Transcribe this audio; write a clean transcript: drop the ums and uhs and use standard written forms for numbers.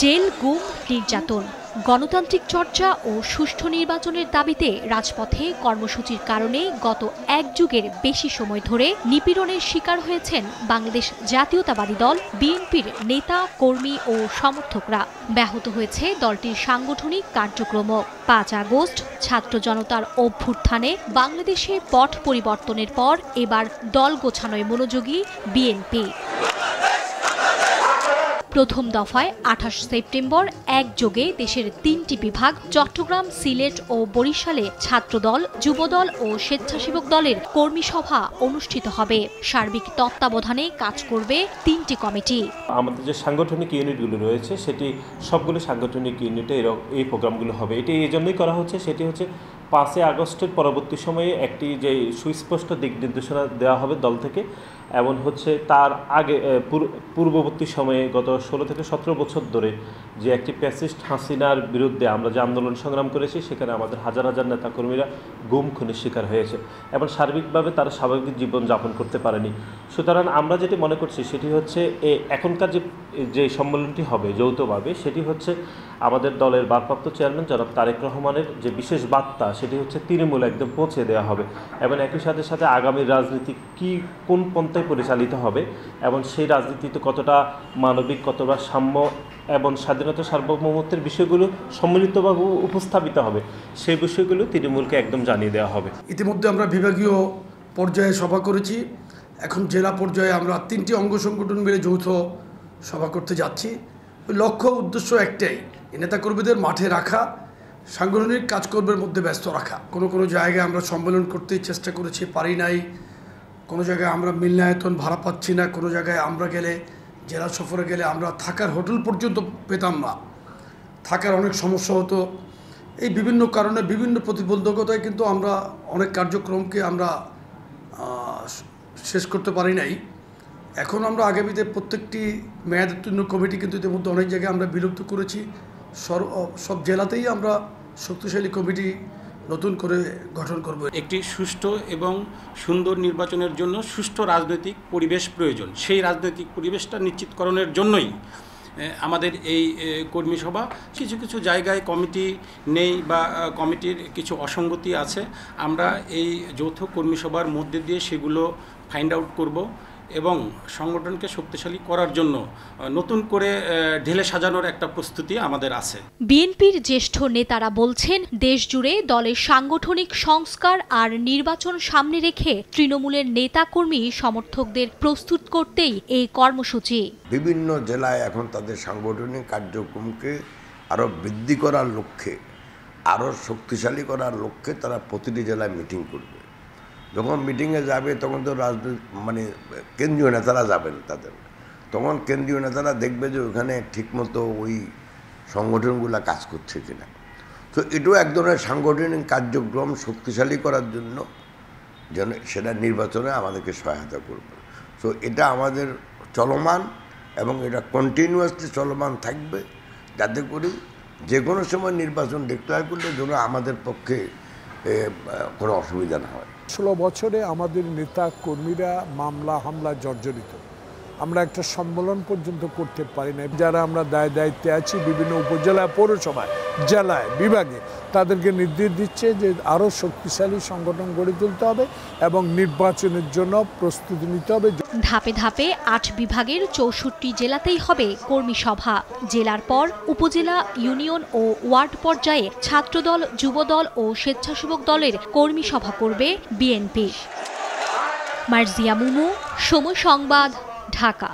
Jail, গুম, নির্যাতন, গণতান্ত্রিক চর্চা ও সুষ্ঠু নির্বাচনের দাবিতে রাজপথে কর্মসূচির কারণে গত এক যুগের বেশি সময় ধরে নিপীড়নের শিকার হয়েছেন বাংলাদেশ জাতীয়তাবাদী দল বিএনপির নেতা, কর্মী ও সমর্থকরা। ব্যাহত হয়েছে দলটির সাংগঠনিক কার্যক্রম। ৫ আগস্ট ছাত্র জনতার অভ্যুত্থানে বাংলাদেশে পট পরিবর্তনের পর এবার দল গোছানোয় মনোযোগী বিএনপি। প্রথম দফায় ২৮ সেপ্টেম্বর একযোগে দেশের ৩টি বিভাগ চট্টগ্রাম, সিলেট ও বরিশালে ছাত্রদল, যুবদল ও স্বেচ্ছাসেবক দলের কর্মী সভা অনুষ্ঠিত হবে। সার্বিক তত্ত্বাবধানে কাজ করবে ৩টি কমিটি। আমাদের যে সাংগঠনিক ইউনিটগুলো রয়েছে সেটি সবগুলো সাংগঠনিক ইউনিটে এই প্রোগ্রামগুলো হবে। এটি এই জন্যই করা হচ্ছে, সেটি হচ্ছে ৫ আগস্টের পরবর্তী সময়ে একটি যে সুস্পষ্ট দিক নির্দেশনা দেওয়া হবে দল থেকে, এবং হচ্ছে তার আগে পূর্ববর্তী সময়ে গত ১৬ থেকে ১৭ বছর ধরে যে একটি প্যাসিস্ট হাসিনার বিরুদ্ধে আমরা যে আন্দোলন সংগ্রাম করেছি, সেখানে আমাদের হাজার হাজার নেতাকর্মীরা গুম খুনের শিকার হয়েছে এবং সার্বিকভাবে তারা স্বাভাবিক জীবন যাপন করতে পারেনি। সুতরাং আমরা যেটি মনে করছি সেটি হচ্ছে এখনকার যে সম্মেলনটি হবে যৌথভাবে, সেটি হচ্ছে আমাদের দলের ভারপ্রাপ্ত চেয়ারম্যান জনাব তারেক রহমানের যে বিশেষ বার্তা, সেটি হচ্ছে তৃণমূল একদম পৌঁছে দেওয়া হবে এবং একই সাথে সাথে আগামী রাজনীতি কোন পন্থায় পরিচালিত হবে এবং সেই রাজনীতিতে কতটা মানবিক, কতটা সাম্য এবং স্বাধীনতা সার্বভৌমত্বের বিষয়গুলো সম্মিলিতভাবে উপস্থাপিত হবে, সেই বিষয়গুলো তৃণমূলকে একদম জানিয়ে দেওয়া হবে। ইতিমধ্যে আমরা বিভাগীয় পর্যায়ে সভা করেছি, এখন জেলা পর্যায়ে আমরা ৩টি অঙ্গ সংগঠন মিলে যৌথ সভা করতে যাচ্ছি। লক্ষ্য উদ্দেশ্য একটাই, নেতাকর্মীদের মাঠে রাখা, সাংগঠনিক কাজকর্মের মধ্যে ব্যস্ত রাখা। কোনো জায়গায় আমরা সম্মেলন করতেই চেষ্টা করেছি, পারি নাই। কোনো জায়গায় আমরা মিলনায়তন ভাড়া পাচ্ছি না, কোনো জায়গায় আমরা গেলে, জেলা সফরে গেলে আমরা থাকার হোটেল পর্যন্ত পেতাম না, থাকার অনেক সমস্যা হতো। এই বিভিন্ন কারণে, বিভিন্ন প্রতিবন্ধকতায় কিন্তু আমরা অনেক কার্যক্রমকে আমরা শেষ করতে পারি নাই। এখন আমরা আগামীতে প্রত্যেকটি মেয়াদোত্তীর্ণ কমিটি কিন্তু ইতিমধ্যে অনেক জায়গায় আমরা বিলুপ্ত করেছি। সব জেলাতেই আমরা শক্তিশালী কমিটি নতুন করে গঠন করব। একটি সুষ্ঠু এবং সুন্দর নির্বাচনের জন্য সুষ্ঠু রাজনৈতিক পরিবেশ প্রয়োজন। সেই রাজনৈতিক পরিবেশটা নিশ্চিতকরণের জন্যই আমাদের এই কর্মী সভা। কিছু জায়গায় কমিটি নেই বা কমিটির কিছু অসঙ্গতি আছে, আমরা এই যৌথ কর্মী সভার মধ্যে দিয়ে সেগুলো ফাইন্ড আউট করব এবং সংগঠনকে শক্তিশালী করার জন্য নতুন করে ঢেলে সাজানোর একটা প্রস্তুতি আমাদের আছে। বিএনপির জ্যেষ্ঠ নেতারা বলছেন, দেশ জুড়ে দলের সাংগঠনিক সংস্কার আর নির্বাচন সামনে রেখে তৃণমূলের নেতাকর্মী সমর্থকদের প্রস্তুত করতেই এই কর্মসূচি। বিভিন্ন জেলায় এখন তাদের সাংগঠনিক কার্যক্রমকে আরও বৃদ্ধি করার লক্ষ্যে, আরও শক্তিশালী করার লক্ষ্যে তারা প্রতিটি জেলায় মিটিং করবে। যখন মিটিংয়ে যাবে তখন তো কেন্দ্রীয় নেতারা যাবেন, তখন কেন্দ্রীয় নেতারা দেখবে যে ওখানে ঠিকমতো ওই সংগঠনগুলো কাজ করছে কিনা। তো এটাও এক ধরনের সাংগঠনিক কার্যক্রম শক্তিশালী করার জন্য যেন সেটা নির্বাচনে আমাদেরকে সহায়তা করবে। তো এটা আমাদের চলমান এবং এটা কন্টিনিউয়াসলি চলমান থাকবে, যাতে করে যে কোনো সময় নির্বাচন ডিক্লেয়ার করলে যেন আমাদের পক্ষে কোনো অসুবিধা না হয়। ১৬ বছরে আমাদের নেতা কর্মীরা মামলা হামলা জর্জরিত, আমরা একটা সম্মেলন পর্যন্ত করতে পারি না। যারা আমরা দায়িত্বে আছি বিভিন্ন উপজেলায়, পৌরসভায়, জেলায়, বিভাগে, তাদেরকে নির্দেশ দিচ্ছে যে আরও শক্তিশালী সংগঠন গড়ে তুলতে হবে এবং নির্বাচনের জন্য প্রস্তুতি নিতে হবে। ধাপে ধাপে ৮ বিভাগের ৬৪ জেলাতেই হবে কর্মী সভা। জেলার পর উপজেলা, ইউনিয়ন ও ওয়ার্ড পর্যায়ে ছাত্রদল, যুবদল ও স্বেচ্ছাসেবক দলের কর্মী সভা করবে বিএনপি। মার্জিয়া মুমু, সময় সংবাদ, ঢাকা।